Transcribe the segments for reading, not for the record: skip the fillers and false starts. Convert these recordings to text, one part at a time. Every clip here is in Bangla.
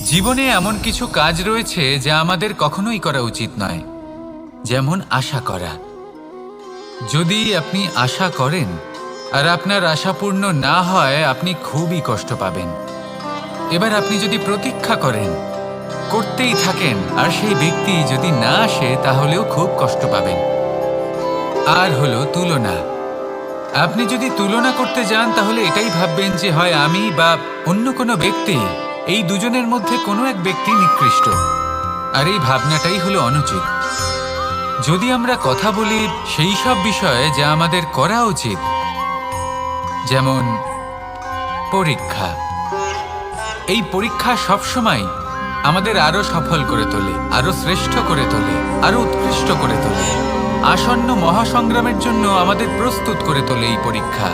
জীবনে এমন কিছু কাজ রয়েছে যা আমাদের কখনোই করা উচিত নয়, যেমন আশা করা। যদি আপনি আশা করেন আর আপনার আশা পূর্ণ না হয়, আপনি খুবই কষ্ট পাবেন। এবার আপনি যদি প্রতীক্ষা করেন, করতেই থাকেন, আর সেই ব্যক্তি যদি না আসে, তাহলেও খুব কষ্ট পাবেন। আর হলো তুলনা। আপনি যদি তুলনা করতে যান, তাহলে এটাই ভাববেন যে হয় আমি বা অন্য কোনো ব্যক্তি, এই দুজনের মধ্যে কোনো এক ব্যক্তি নিকৃষ্ট। আর এই ভাবনাটাই হলো অনুচিত। যদি আমরা কথা বলি সেই সব বিষয়ে যা আমাদের করা উচিত, যেমন পরীক্ষা। এই পরীক্ষা সবসময় আমাদের আরো সফল করে তোলে, আরো শ্রেষ্ঠ করে তোলে, আরো উৎকৃষ্ট করে তোলে। আসন্ন মহাসংগ্রামের জন্য আমাদের প্রস্তুত করে তোলে এই পরীক্ষা।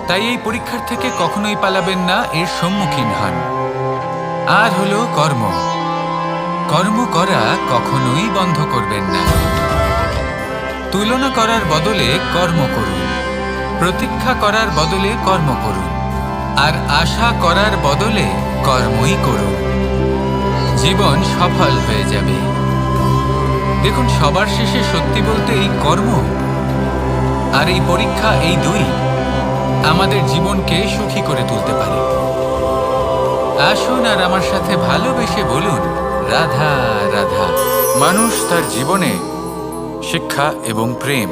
তাই এই পরীক্ষার থেকে কখনোই পালাবেন না, এর সম্মুখীন হন। আর হলো কর্ম। কর্ম করা কখনোই বন্ধ করবেন না। তুলনা করার বদলে কর্ম করুন, প্রতীক্ষা করার বদলে কর্ম করুন, আর আশা করার বদলে কর্মই করুন। জীবন সফল হয়ে যাবে। দেখুন, সবার শেষে সত্যি বলতে এই কর্ম আর এই পরীক্ষা, এই দুই আমাদের জীবনকে সুখী করে তুলতে পারে। আসুন আর আমার সাথে ভালোবেসে বলুন, রাধা রাধা। মানুষ তার জীবনে শিক্ষা এবং প্রেম,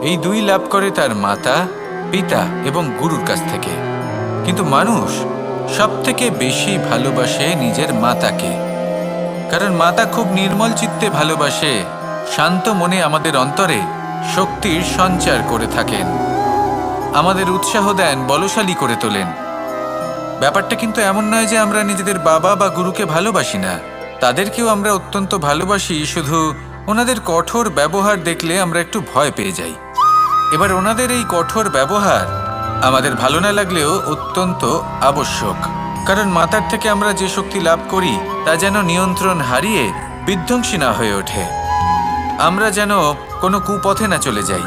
এই দুই লাভ করে তার মাতা, পিতা এবং গুরুর কাছ থেকে। কিন্তু মানুষ সবথেকে বেশি ভালোবাসে নিজের মাতাকে, কারণ মাতা খুব নির্মল চিত্তে ভালোবাসে, শান্ত মনে আমাদের অন্তরে শক্তির সঞ্চার করে থাকেন, আমাদের উৎসাহ দেন, বলশালী করে তোলেন। ব্যাপারটা কিন্তু এমন নয় যে আমরা নিজেদের বাবা বা গুরুকে ভালোবাসি না, তাদেরকেও আমরা অত্যন্ত ভালোবাসি। শুধু ওনাদের কঠোর ব্যবহার দেখলে আমরা একটু ভয় পেয়ে যাই। এবার ওনাদের এই কঠোর ব্যবহার আমাদের ভালো না লাগলেও অত্যন্ত আবশ্যক, কারণ মাতার থেকে আমরা যে শক্তি লাভ করি তা যেন নিয়ন্ত্রণ হারিয়ে বিধ্বংসী না হয়ে ওঠে। আমরা যেন কোনো কুপথে না চলে যাই,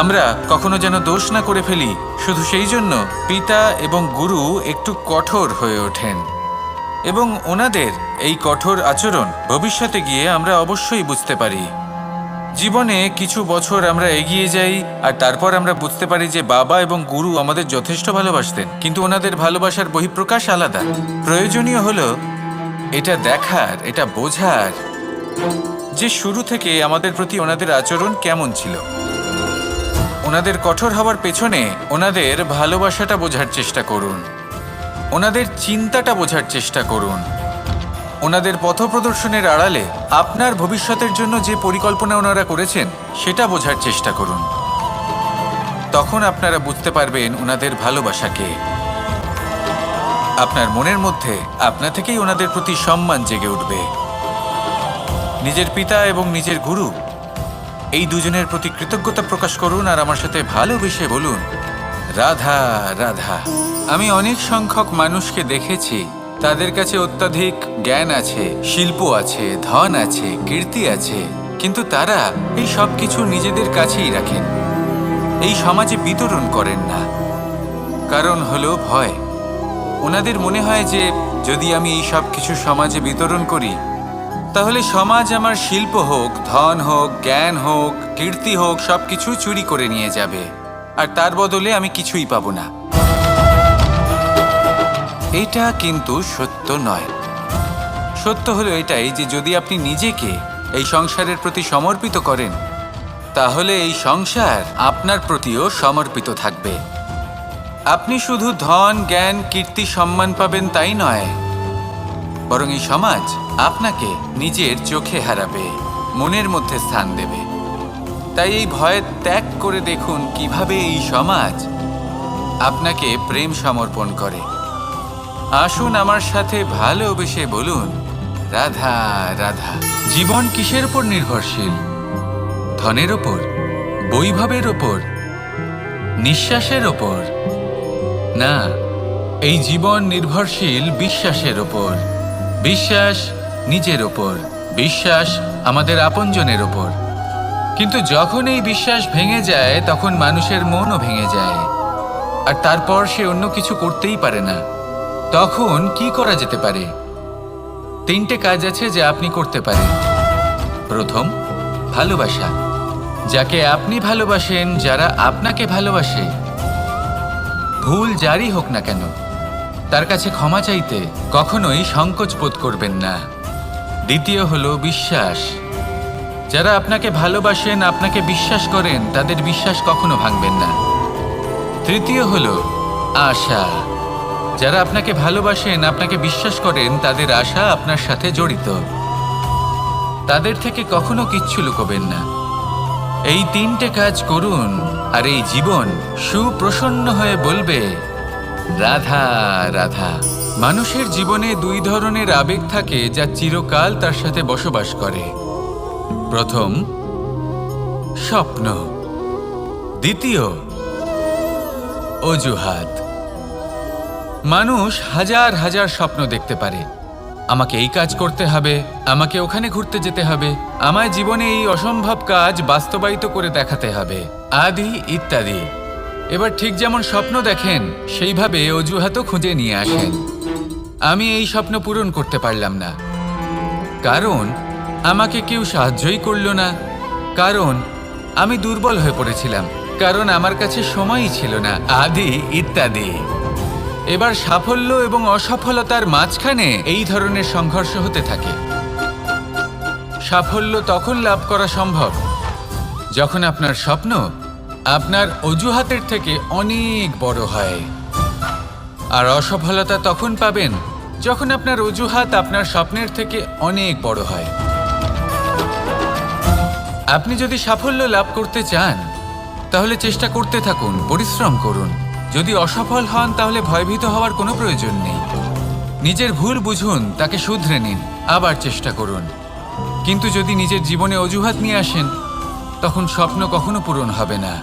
আমরা কখনো যেন দোষ না করে ফেলি। শুধু সেই জন্য পিতা এবং গুরু একটু কঠোর হয়ে ওঠেন, এবং ওনাদের এই কঠোর আচরণ ভবিষ্যতে গিয়ে আমরা অবশ্যই বুঝতে পারি। জীবনে কিছু বছর আমরা এগিয়ে যাই আর তারপর আমরা বুঝতে পারি যে বাবা এবং গুরু আমাদের যথেষ্ট ভালোবাসতেন, কিন্তু ওনাদের ভালোবাসার বহিঃপ্রকাশ আলাদা। প্রয়োজনীয় হলো এটা দেখার, এটা বোঝার যে শুরু থেকে আমাদের প্রতি ওনাদের আচরণ কেমন ছিল। ওনাদের কঠোর হওয়ার পেছনে ওনাদের ভালোবাসাটা বোঝার চেষ্টা করুন, ওনাদের চিন্তাটা বোঝার চেষ্টা করুন, ওনাদের পথপ্রদর্শনের আড়ালে আপনার ভবিষ্যতের জন্য যে পরিকল্পনা ওনারা করেছেন সেটা বোঝার চেষ্টা করুন। তখন আপনারা বুঝতে পারবেন ওনাদের ভালোবাসাকে। আপনার মনের মধ্যে আপনা থেকেই ওনাদের প্রতি সম্মান জেগে উঠবে। নিজের পিতা এবং নিজের গুরু, এই দুজনের প্রতি কৃতজ্ঞতা প্রকাশ করুন আর আমার সাথে ভালোবেসে বলুন, রাধা রাধা। আমি অনেক সংখ্যক মানুষকে দেখেছি, তাদের কাছে অত্যাধিক জ্ঞান আছে, শিল্প আছে, ধন আছে, কীর্তি আছে, কিন্তু তারা এই সব কিছু নিজেদের কাছেই রাখেন, এই সমাজে বিতরণ করেন না। কারণ হলো ভয়। ওনাদের মনে হয় যে যদি আমি এই সব কিছু সমাজে বিতরণ করি, তাহলে সমাজ আমার শিল্প হোক, ধন হোক, জ্ঞান হোক, কীর্তি হোক, সবকিছু চুরি করে নিয়ে যাবে, আর তার বদলে আমি কিছুই পাবো না। এটা কিন্তু সত্য নয়। সত্য হলো এটাই যে যদি আপনি নিজেকে এই সংসারের প্রতি সমর্পিত করেন, তাহলে এই সংসার আপনার প্রতিও সমর্পিত থাকবে। আপনি শুধু ধন, জ্ঞান, কীর্তি, সম্মান পাবেন তাই নয়, বরং এই সমাজ আপনাকে নিজের চোখে হারাবে, মনের মধ্যে স্থান দেবে। তাই এই ভয় ত্যাগ করে দেখুন কিভাবে এই সমাজ আপনাকে প্রেম সমর্পণ করে। আসুন আমার সাথে ভালোবেসে বলুন, রাধা রাধা। জীবন কিসের উপর নির্ভরশীল? ধনের ওপর, বৈভবের ওপর, নিঃশ্বাসের ওপর? না, এই জীবন নির্ভরশীল বিশ্বাসের ওপর। বিশ্বাস নিজের ওপর, বিশ্বাস আমাদের আপনজনের ওপর। কিন্তু যখন এই বিশ্বাস ভেঙে যায়, তখন মানুষের মনও ভেঙে যায়, আর তারপর সে অন্য কিছু করতেই পারে না। তখন কি করা যেতে পারে? তিনটে কাজ আছে যা আপনি করতে পারেন। প্রথম, ভালোবাসা। যাকে আপনি ভালোবাসেন, যারা আপনাকে ভালোবাসে, ভুল যারই হোক না কেন, তার কাছে ক্ষমা চাইতে কখনোই সংকোচ বোধ করবেন না। দ্বিতীয় হলো বিশ্বাস। যারা আপনাকে ভালোবাসেন, আপনাকে বিশ্বাস করেন, তাদের বিশ্বাস কখনো ভাঙবেন না। তৃতীয় হলো আশা। যারা আপনাকে ভালোবাসেন, আপনাকে বিশ্বাস করেন, তাদের আশা আপনার সাথে জড়িত। তাদের থেকে কখনো কিচ্ছু লুকোবেন না। এই তিনটে কাজ করুন আর এই জীবন সুপ্রসন্ন হয়ে বলবে, রাধা রাধা। মানুষের জীবনে দুই ধরনের আবেগ থাকে যা চিরকাল তার সাথে বসবাস করে। প্রথম, স্বপ্ন। দ্বিতীয়, অজুহাত। মানুষ হাজার হাজার স্বপ্ন দেখতে পারে। আমাকে এই কাজ করতে হবে, আমাকে ওখানে ঘুরতে যেতে হবে, আমায় জীবনে এই অসম্ভব কাজ বাস্তবায়িত করে দেখাতে হবে, আদি ইত্যাদি। এবার ঠিক যেমন স্বপ্ন দেখেন, সেইভাবে অজুহাতও খুঁজে নিয়ে আসেন। আমি এই স্বপ্ন পূরণ করতে পারলাম না, কারণ আমাকে কেউ সাহায্যই করল না, কারণ আমি দুর্বল হয়ে পড়েছিলাম, কারণ আমার কাছে সময়ই ছিল না, আদি ইত্যাদি। এবার সাফল্য এবং অসফলতার মাঝখানে এই ধরনের সংঘর্ষ হতে থাকে। সাফল্য তখন লাভ করা সম্ভব যখন আপনার স্বপ্ন আপনার অজুহাতের থেকে অনেক বড় হয়, আর অসফলতা তখন পাবেন যখন আপনার অজুহাত আপনার স্বপ্নের থেকে অনেক বড় হয়। আপনি যদি সাফল্য লাভ করতে চান, তাহলে চেষ্টা করতে থাকুন, পরিশ্রম করুন। যদি অসফল হন, তাহলে ভয়ভীত হওয়ার কোনো প্রয়োজন নেই। নিজের ভুল বুঝুন, তাকে শুধরে নিন, আবার চেষ্টা করুন। কিন্তু যদি নিজের জীবনে অজুহাত নিয়ে আসেন, তখন স্বপ্ন কখনো পূরণ হবে না।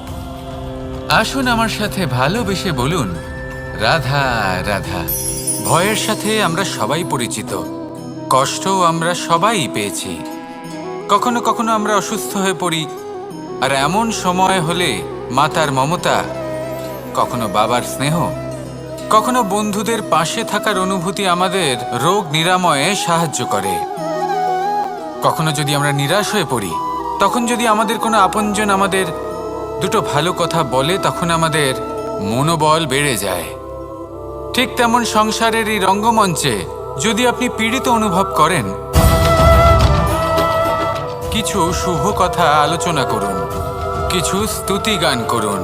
আসুন আমার সাথে ভালোবেসে বলুন, রাধা রাধা। ভয়ের সাথে আমরা সবাই পরিচিত, কষ্টও আমরা সবাই পেয়েছি। কখনো কখনো আমরা অসুস্থ হয়ে পড়ি, আর এমন সময় হলে মাতার মমতা, কখনো বাবার স্নেহ, কখনো বন্ধুদের পাশে থাকার অনুভূতি আমাদের রোগ নিরাময়ে সাহায্য করে। কখনো যদি আমরা নিরাশ হয়ে পড়ি, তখন যদি আমাদের কোনো আপনজন আমাদের দুটো ভালো কথা বলে, তখন আমাদের মনোবল বেড়ে যায়। ঠিক তেমন সংসারের এই রঙ্গমঞ্চে যদি আপনি পীড়িত অনুভব করেন, কিছু শুভ কথা আলোচনা করুন, কিছু স্তুতি গান করুন,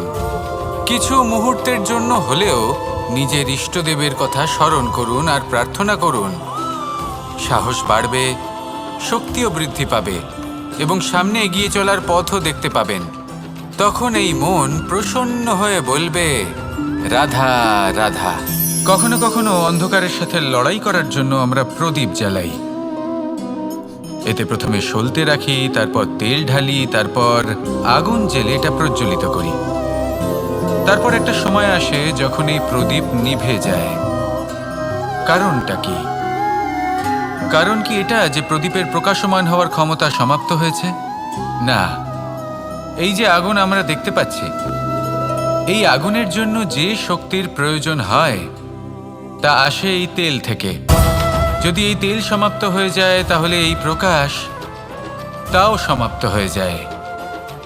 কিছু মুহূর্তের জন্য হলেও নিজের ইষ্টদেবের কথা স্মরণ করুন আর প্রার্থনা করুন। সাহস বাড়বে, শক্তিও বৃদ্ধি পাবে এবং সামনে এগিয়ে চলার পথও দেখতে পাবেন। তখন এই মন প্রসন্ন হয়ে বলবে, রাধা রাধা। কখনো কখনো অন্ধকারের সাথে লড়াই করার জন্য আমরা প্রদীপ জ্বালাই। এতে প্রথমে সলতে রাখি, তারপর তেল ঢালি, তারপর আগুন জেলে এটা প্রজ্বলিত করি। তারপর একটা সময় আসে যখন এই প্রদীপ নিভে যায়। কারণটা কি? কারণ কি এটা যে প্রদীপের প্রকাশমান হওয়ার ক্ষমতা সমাপ্ত হয়েছে? না। এই যে আগুন আমরা দেখতে পাচ্ছি, এই আগুনের জন্য যে শক্তির প্রয়োজন হয় তা আসে এই তেল থেকে। যদি এই তেল সমাপ্ত হয়ে যায়, তাহলে এই প্রকাশ তাও সমাপ্ত হয়ে যায়।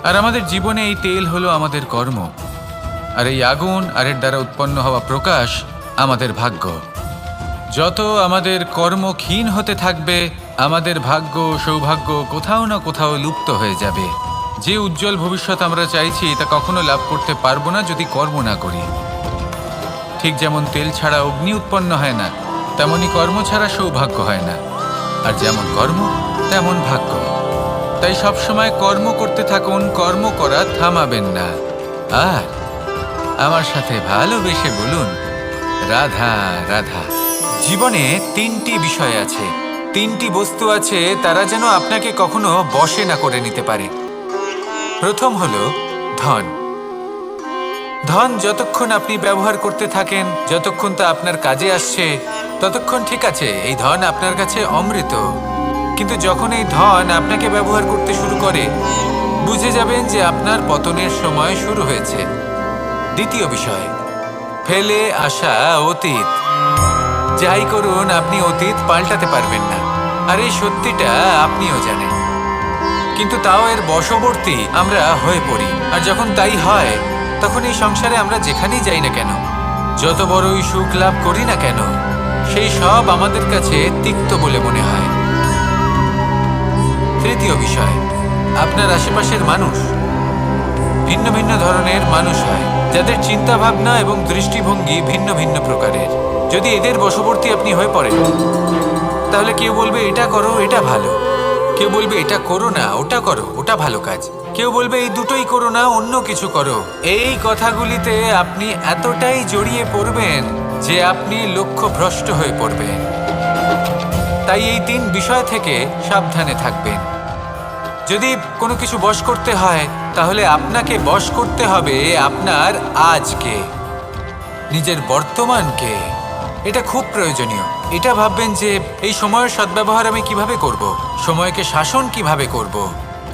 আর আমাদের জীবনে এই তেল হলো আমাদের কর্ম, আর এই আগুন আর এর দ্বারা উৎপন্ন হওয়া প্রকাশ আমাদের ভাগ্য। যত আমাদের কর্ম ক্ষীণ হতে থাকবে, আমাদের ভাগ্য সৌভাগ্য কোথাও না কোথাও লুপ্ত হয়ে যাবে। যে উজ্জ্বল ভবিষ্যৎ আমরা চাইছি তা কখনো লাভ করতে পারবো না যদি কর্ম না করি। ঠিক যেমন তেল ছাড়া অগ্নি উৎপন্ন হয় না, তেমনি কর্ম ছাড়া সৌভাগ্য হয় না। আর যেমন কর্ম তেমন ভাগ্য। তাই সবসময় কর্ম করতে থাকুন, কর্ম করা থামাবেন না। আর আমার সাথে ভালোবেসে বলুন, রাধা রাধা। জীবনে তিনটি বিষয় আছে, তিনটি বস্তু আছে, তারা যেন আপনাকে কখনো বশে না করে নিতে পারে। প্রথম হলো ধন। ধন যতক্ষণ আপনি ব্যবহার করতে থাকেন, যতক্ষণ তা আপনার কাজে আসছে, ততক্ষণ ঠিক আছে, এই ধন আপনার কাছে অমৃত। কিন্তু যখন এই ধন আপনাকে ব্যবহার করতে শুরু করে, বুঝে যাবেন যে আপনার পতনের সময় শুরু হয়েছে। দ্বিতীয় বিষয়, ফেলে আসা অতীত। যাই করুন আপনি অতীত পাল্টাতে পারবেন না, আর এই সত্যিটা আপনিও জানেন। কিন্তু তাও এর বশবর্তী আমরা হয়ে পড়ি, আর যখন তাই হয় তখন এই সংসারে আমরা যেখানেই যাই না কেন, যত বড়ই সুখ লাভ করি না কেন, সেই সব আমাদের কাছে তিক্ত বলে মনে হয়। তৃতীয় বিষয়, আপনার আশেপাশের মানুষ ভিন্ন ভিন্ন ধরনের মানুষ হয়, যাদের চিন্তা ভাবনা এবং দৃষ্টিভঙ্গি ভিন্ন ভিন্ন প্রকারের। যদি এদের বশবর্তী আপনি হয়ে পড়েন, তাহলে কেউ বলবে এটা করো, এটা ভালো, কেউ বলবে এটা করো না, ওটা করো, ওটা ভালো কাজ, কেউ বলবে এই দুটোই করো না, অন্য কিছু করো। এই কথাগুলিতে আপনি এতটাই জড়িয়ে পড়বেন যে আপনি লক্ষ্যভ্রষ্ট হয়ে পড়বেন। তাই এই 3 বিষয় থেকে সাবধানে থাকবেন। যদি কোনো কিছু বশ করতে হয়, তাহলে আপনাকে বশ করতে হবে আপনার আজকে, নিজের বর্তমানকে। এটা খুব প্রয়োজনীয়। এটা ভাববেন যে এই সময়ের সদ্ব্যবহার আমি কিভাবে করব, সময়কে শাসন কিভাবে করব,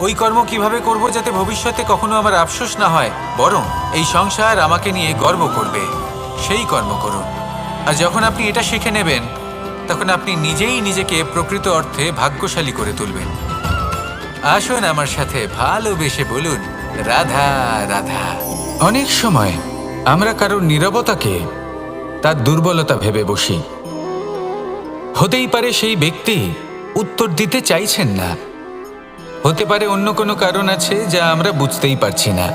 ওই কর্ম কিভাবে করব যাতে ভবিষ্যতে কখনো আমার আফসোস না হয়, বরং এই সংসার আমাকে নিয়ে গর্ব করবে, সেই কর্ম করুন। আর যখন আপনি এটা শিখে নেবেন, তখন আপনি নিজেই নিজেকে প্রকৃত অর্থে ভাগ্যশালী করে তুলবেন। আসুন আমার সাথে ভালোবেসে বলুন, রাধা রাধা। অনেক সময় আমরা কারোর নীরবতাকে তার দুর্বলতা ভেবে বসি। হতেই পারে সেই ব্যক্তি উত্তর দিতে চাইছেন না, হতে পারে অন্য কোনো কারণ আছে যা আমরা বুঝতেই পারছি না।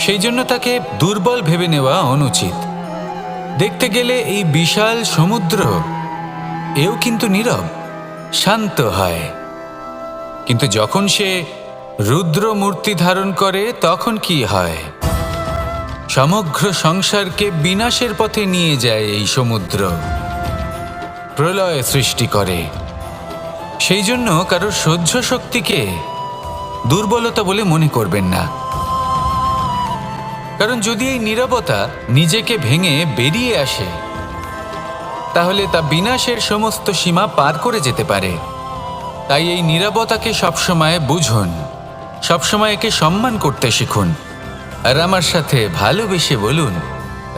সেই জন্য তাকে দুর্বল ভেবে নেওয়া অনুচিত। দেখতে গেলে এই বিশাল সমুদ্র এও কিন্তু নীরব, শান্ত হয়। কিন্তু যখন সে রুদ্র মূর্তি ধারণ করে তখন কি হয়? সমগ্র সংসারকে বিনাশের পথে নিয়ে যায় এই সমুদ্র, প্রলয় সৃষ্টি করে। সেই জন্য কারোর সহ্য শক্তিকে দুর্বলতা বলে মনে করবেন না, কারণ যদি এই নীরবতা নিজেকে ভেঙে বেরিয়ে আসে, তাহলে তা বিনাশের সমস্ত সীমা পার করে যেতে পারে। তাই এই নীরবতাকে সবসময় বুঝুন, সবসময় একে সম্মান করতে শিখুন, আর আমার সাথে ভালোবেসে বলুন,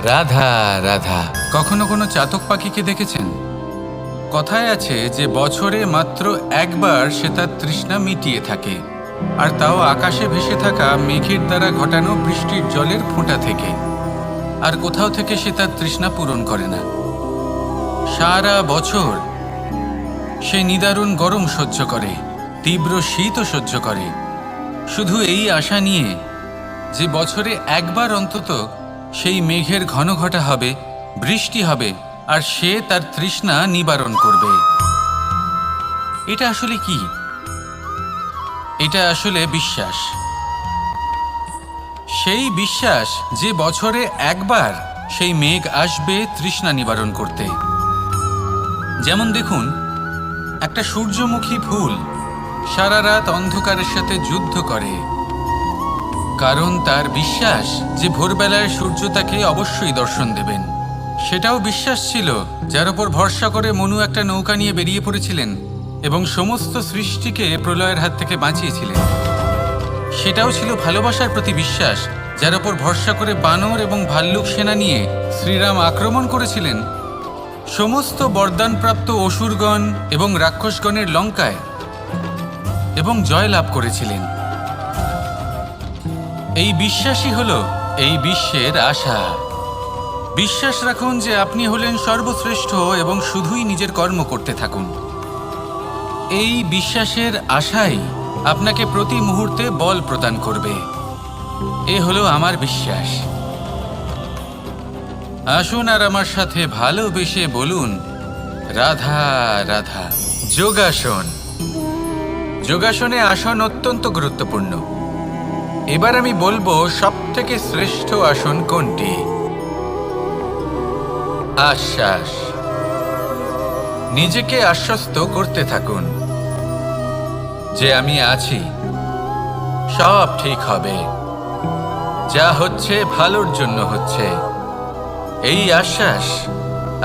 রাধা রাধা। কখনো কোনো চাতক পাখিকে দেখেছেন? কথায় আছে যে বছরে মাত্র একবার সে তার তৃষ্ণা মিটিয়ে থাকে, আর তাও আকাশে ভেসে থাকা মেঘের দ্বারা ঘটানো বৃষ্টির জলের ফোঁটা থেকে। আর কোথাও থেকে সে তার তৃষ্ণা পূরণ করে না। সারা বছর সে নিদারুণ গরম সহ্য করে, তীব্র শীতও সহ্য করে, শুধু এই আশা নিয়ে যে বছরে একবার অন্তত সেই মেঘের ঘন ঘটা হবে, বৃষ্টি হবে, আর সে তার তৃষ্ণা নিবারণ করবে। এটা আসলে কি? এটা আসলে বিশ্বাস। সেই বিশ্বাস যে বছরে একবার সেই মেঘ আসবে তৃষ্ণা নিবারণ করতে। যেমন দেখুন, একটা সূর্যমুখী ফুল সারা রাত অন্ধকারের সাথে যুদ্ধ করে, কারণ তার বিশ্বাস যে ভোরবেলায় সূর্য তাকে অবশ্যই দর্শন দেবেন। সেটাও বিশ্বাস ছিল যার উপর ভরসা করে মনু একটা নৌকা নিয়ে বেরিয়ে পড়েছিলেন এবং সমস্ত সৃষ্টিকে প্রলয়ের হাত থেকে বাঁচিয়েছিলেন। সেটাও ছিল ভালোবাসার প্রতি বিশ্বাস, যার উপর ভরসা করে বানর এবং ভাল্লুক সেনা নিয়ে শ্রীরাম আক্রমণ করেছিলেন সমস্ত বরদানপ্রাপ্ত অসুরগণ এবং রাক্ষসগণের লঙ্কায় এবং জয় লাভ করেছিলেন। এই বিশ্বাসই হলো এই বিশ্বের আশা। বিশ্বাস রাখুন যে আপনি হলেন সর্বশ্রেষ্ঠ এবং শুধুই নিজের কর্ম করতে থাকুন। এই বিশ্বাসের আশাই আপনাকে প্রতি মুহূর্তে বল প্রদান করবে। এ হলো আমার বিশ্বাস। আসুন আর আমার সাথে ভালোবেসে বলুন, রাধা রাধা। যোগাসন। যোগাসনে আসন অত্যন্ত গুরুত্বপূর্ণ। এবার আমি বলবো সবথেকে শ্রেষ্ঠ আসন কোনটি। আশ্বাস। নিজেকে আশ্বস্ত করতে থাকুন যে আমি আছি, সব ঠিক হবে, যা হচ্ছে ভালোর জন্য হচ্ছে। এই আশ্বাস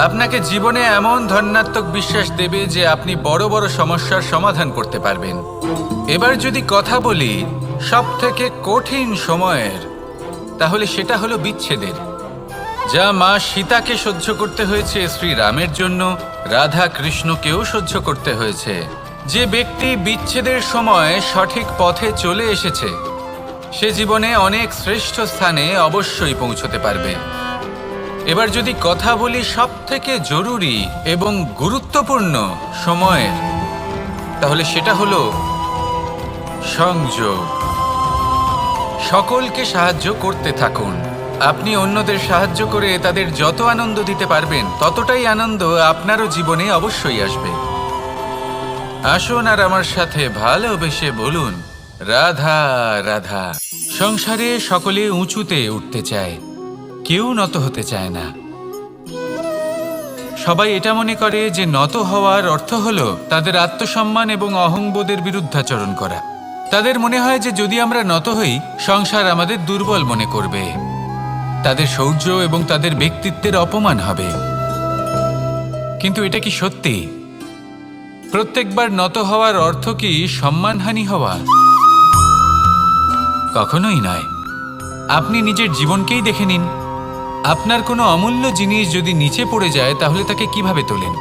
আপনাকে জীবনে এমন ধন্যাত্মক বিশ্বাস দেবে যে আপনি বড় বড় সমস্যার সমাধান করতে পারবেন। এবার যদি কথা বলি সবথেকে কঠিন সময়ের, তাহলে সেটা হলো বিচ্ছেদের। যা মা সীতাকে সহ্য করতে হয়েছে শ্রীরামের জন্য, রাধা কৃষ্ণকেও সহ্য করতে হয়েছে। যে ব্যক্তি বিচ্ছেদের সময় সঠিক পথে চলে এসেছে সে জীবনে অনেক শ্রেষ্ঠ স্থানে অবশ্যই পৌঁছতে পারবে। এবার যদি কথা বলি সবথেকে জরুরি এবং গুরুত্বপূর্ণ সময়ের, তাহলে সেটা হলো সংযোগ। সকলকে সাহায্য করতে থাকুন। আপনি অন্যদের সাহায্য করে তাদের যত আনন্দ দিতে পারবেন ততটাই আনন্দ আপনারও জীবনে অবশ্যই আসবে। আসুন আর আমার সাথে ভালোবেসে বলুন, রাধা রাধা। সংসারে সকলে উঁচুতে উঠতে চায়, কেউ নত হতে চায় না। সবাই এটা মনে করে যে নত হওয়ার অর্থ হলো তাদের আত্মসম্মান এবং অহংবোধের বিরুদ্ধাচরণ করা। তাদের মনে হয় যে যদি আমরা নত হই সংসার আমাদের দুর্বল মনে করবে, তাদের শৌর্য এবং তাদের ব্যক্তিত্বের অপমান হবে। কিন্তু এটা কি সত্যি? প্রত্যেকবার নত হওয়ার অর্থ কি সম্মানহানি হওয়া? কখনোই নয়। আপনি নিজের জীবনকেই দেখে নিন। আপনার কোনো অমূল্য জিনিস যদি নিচে পড়ে যায় তাহলে তাকে কিভাবে তোলেন?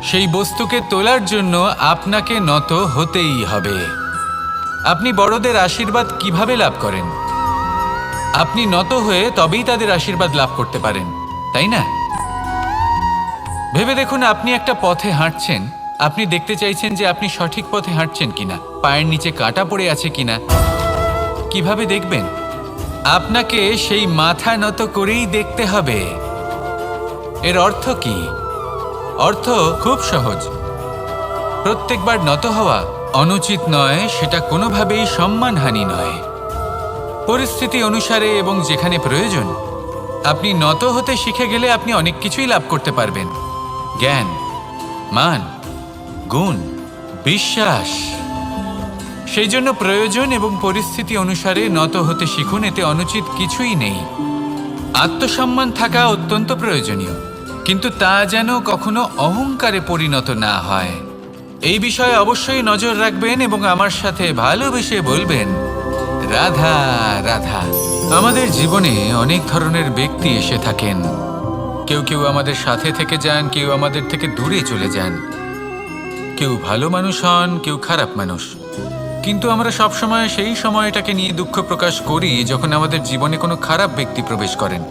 সেই বস্তুকে তোলার জন্য আপনাকে নত হতেই হবে। আপনি বড়দের আশীর্বাদ কিভাবে লাভ করেন? আপনি নত হয়ে তবেই তাদের আশীর্বাদ লাভ করতে পারেন, তাই না? ভেবে দেখুন, আপনি একটা পথে হাঁটছেন, আপনি দেখতে চাইছেন যে আপনি সঠিক পথে হাঁটছেন কিনা, পায়ের নিচে কাঁটা পড়ে আছে কিনা। কিভাবে দেখবেন? আপনাকে সেই মাথা নত করেই দেখতে হবে। এর অর্থ কি? অর্থ খুব সহজ। প্রত্যেকবার নত হওয়া অনুচিত নয়, সেটা কোনোভাবেই সম্মানহানি নয়। পরিস্থিতি অনুসারে এবং যেখানে প্রয়োজন আপনি নত হতে শিখে গেলে আপনি অনেক কিছুই লাভ করতে পারবেন। জ্ঞান, মান, গুণ, বিশ্বাস। সেই জন্য প্রয়োজন এবং পরিস্থিতি অনুসারে নত হতে শিখুন, এতে অনুচিত কিছুই নেই। আত্মসম্মান থাকা অত্যন্ত প্রয়োজনীয়, কিন্তু তা যেন কখনো অহংকারে পরিণত না হয়। এই বিষয়ে অবশ্যই নজর রাখবেন এবং আমার সাথে ভালোবেসে বলবেন, রাধা রাধা। আমাদের জীবনে অনেক ধরনের ব্যক্তি এসে থাকেন। কেউ কেউ আমাদের সাথে থেকে যান, কেউ আমাদের থেকে দূরে চলে যান। কেউ ভালো মানুষ হন, কেউ খারাপ মানুষ। কিন্তু আমরা সবসময় সেই সময়টাকে নিয়ে দুঃখ প্রকাশ করি যখন আমাদের জীবনে কোনো খারাপ ব্যক্তি প্রবেশ করেন।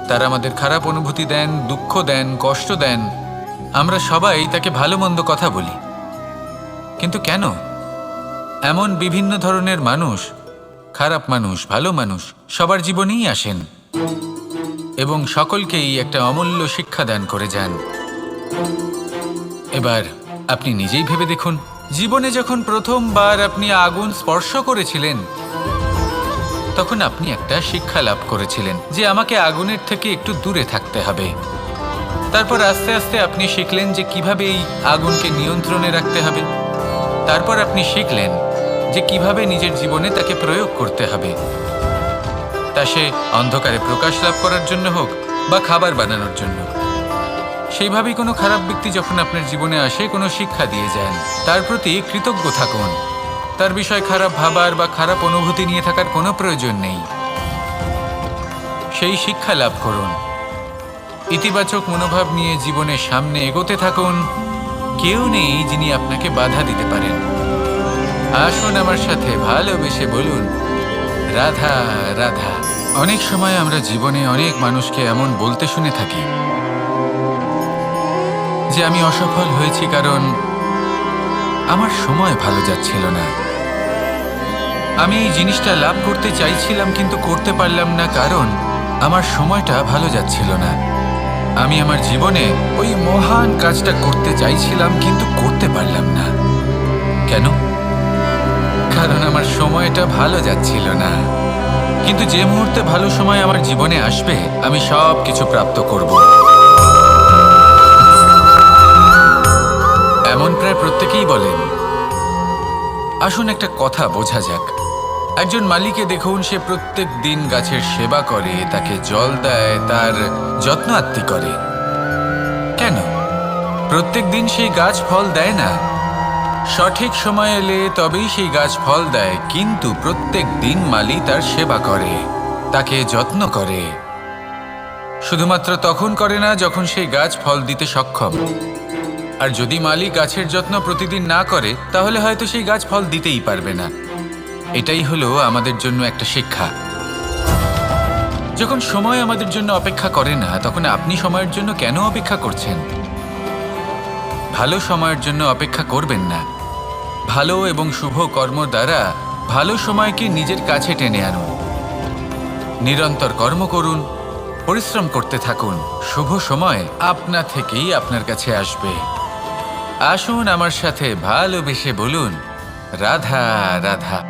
তারা আমাদের খারাপ অনুভূতি দেন, দুঃখ দেন, কষ্ট দেন। আমরা সবাই তাকে ভালো মন্দ কথা বলি। কিন্তু কেন? এমন বিভিন্ন ধরনের মানুষ, খারাপ মানুষ, ভালো মানুষ সবার জীবনেই আসেন এবং সকলকেই একটা অমূল্য শিক্ষা দান করে যান। এবার আপনি নিজেই ভেবে দেখুন, জীবনে যখন প্রথমবার আপনি আগুন স্পর্শ করেছিলেন তখন আপনি একটা শিক্ষা লাভ করেছিলেন যে আমাকে আগুনের থেকে একটু দূরে থাকতে হবে। তারপর আস্তে আস্তে আপনি শিখলেন যে কিভাবে এই আগুনকে নিয়ন্ত্রণে রাখতে হবে। তারপর আপনি শিখলেন যে কিভাবে নিজের জীবনে তাকে প্রয়োগ করতে হবে, তা সে অন্ধকারে প্রকাশ লাভ করার জন্য হোক বা খাবার বানানোর জন্য। সেইভাবেই কোনো খারাপ ব্যক্তি যখন আপনার জীবনে আসে কোনো শিক্ষা দিয়ে যান, তার প্রতি কৃতজ্ঞ থাকুন। তার বিষয় খারাপ ভাবার বা খারাপ অনুভূতি নিয়ে থাকার কোনো প্রয়োজন নেই। সেই শিক্ষা লাভ করুন, ইতিবাচক মনোভাব নিয়ে জীবনের সামনে এগোতে থাকুন। কেউ নেই যিনি আপনাকে বাধা দিতে পারেন। আসুন আমার সাথে ভালোবেসে বলুন, রাধা রাধা। অনেক সময় আমরা জীবনে অনেক মানুষকে এমন বলতে শুনে থাকি যে আমি অসফল হয়েছি কারণ আমার সময় ভালো যাচ্ছিল না। আমি এই জিনিসটা লাভ করতে চাইছিলাম কিন্তু করতে পারলাম না কারণ আমার সময়টা ভালো যাচ্ছিল না। আমি আমার জীবনে ওই মহান কাজটা করতে চাইছিলাম কিন্তু করতে পারলাম না। কেন? কারণ আমার সময়টা ভালো যাচ্ছিল না। কিন্তু যে মুহূর্তে ভালো সময় আমার জীবনে আসবে আমি সব কিছু প্রাপ্ত করব। এমন প্রায় প্রত্যেকেই বলেন। আসুন একটা কথা বোঝা যাক। একজন মালিকে দেখুন, সে প্রত্যেক দিন গাছের সেবা করে, তাকে জল দেয়, তার যত্ন আত্তি করে। কেন? প্রত্যেক দিন সেই গাছ ফল দেয় না। সঠিক সময় এলে তবেই সেই গাছ ফল দেয়, কিন্তু প্রত্যেক দিন মালি তার সেবা করে, তাকে যত্ন করে। শুধুমাত্র তখন করে না যখন সেই গাছ ফল দিতে সক্ষম। আর যদি মালি গাছের যত্ন প্রতিদিন না করে তাহলে হয়তো সেই গাছ ফল দিতেই পারবে না। এটাই হলো আমাদের জন্য একটা শিক্ষা। যখন সময় আমাদের জন্য অপেক্ষা করে না, তখন আপনি সময়ের জন্য কেন অপেক্ষা করছেন? ভালো সময়ের জন্য অপেক্ষা করবেন না। ভালো এবং শুভ কর্ম দ্বারা ভালো সময়কে নিজের কাছে টেনে আনুন। নিরন্তর কর্ম করুন, পরিশ্রম করতে থাকুন। শুভ সময় আপনা থেকেই আপনার কাছে আসবে। আসুন আমার সাথে ভালোবেসে বলুন, রাধা রাধা।